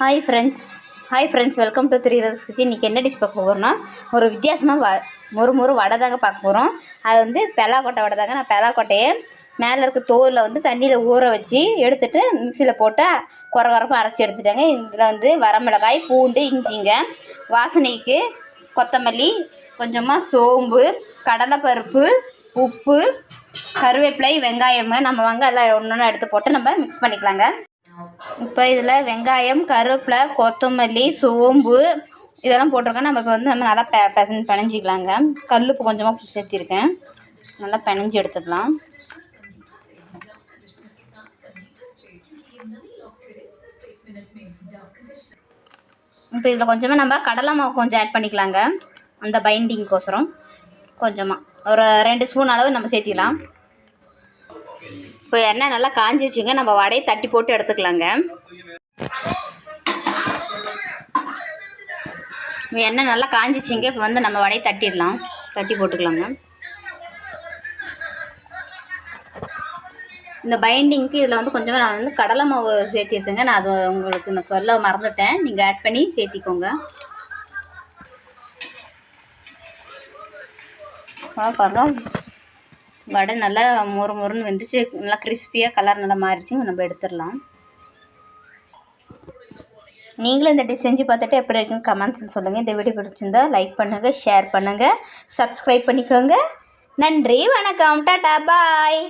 Hi friends welcome to three rose kitchen. இன்றைக்கி என்ன dish பார்க்க போகிறோன்னா ஒரு வித்தியாசமாக மொறு வடை தாங்க பார்க்க போகிறோம். அது வந்து பெலாக்கொட்டை வடை தாங்க. நான் பெலாக்கொட்டையை மேலே இருக்க தோலில் வந்து தண்ணியில் ஊற வச்சு எடுத்துகிட்டு மிக்சியில் போட்டு குறப்பாக அரைச்சி எடுத்துட்டாங்க. இதில் வந்து வரமிளகாய், பூண்டு, இஞ்சிங்க, வாசனைக்கு கொத்தமல்லி, கொஞ்சமாக சோம்பு, கடலைப்பருப்பு, உப்பு, கருவேப்பிலை, வெங்காயங்க நம்ம எல்லாம் ஒன்று ஒன்று எடுத்து போட்டு நம்ம மிக்ஸ் பண்ணிக்கலாங்க. இப்போ இதில் வெங்காயம், கருவேப்பிலை, கொத்தமல்லி, சோம்பு இதெல்லாம் போட்டிருக்கேன். நம்ம இப்போ வந்து நம்ம நல்லா பிணைஞ்சிக்கலாங்க. கல்லுப்பு கொஞ்சமாக சேர்த்திருக்கேன். நல்லா பிணைஞ்சி எடுத்துக்கலாம். இப்போ இதில் கொஞ்சமாக நம்ம கடலை மாவு கொஞ்சம் ஆட் பண்ணிக்கலாங்க. அந்த பைண்டிங்கோசரம் கொஞ்சமாக ஒரு 2 ஸ்பூன் அளவு நம்ம சேர்த்திக்கலாம். இப்போ எண்ணெய் நல்லா காஞ்சிச்சுங்க. நம்ம வடையை தட்டி போட்டு எடுத்துக்கலாங்க. எண்ணெய் நல்லா காஞ்சிச்சிங்க. இப்போ வந்து நம்ம வடையை தட்டி போட்டுக்கலாங்க. இந்த பைண்டிங்க்கு இதில் வந்து கொஞ்சமாக நான் வந்து கடலை மாவு சேர்த்திருக்கேங்க. நான் அது உங்களுக்கு நான் சொல்ல மறந்துட்டேன். நீங்கள் ஆட் பண்ணி சேர்த்திக்கோங்க. பாருங்க, வடை நல்லா மொறுன்னு வெந்துச்சு. நல்லா கிறிஸ்பியாக கலர் நல்லா மாறிச்சு. நம்ம எடுத்துடலாம். நீங்களும் இந்த டிஷ் செஞ்சு பார்த்துட்டு எப்படி இருக்குன்னு கமெண்ட்ஸ் சொல்லுங்கள். இந்த வீடியோ பிடிச்சிருந்தா லைக் பண்ணுங்கள், ஷேர் பண்ணுங்கள், சப்ஸ்கிரைப் பண்ணிக்கோங்க. நன்றி, வணக்கம், டாடா, பாய்.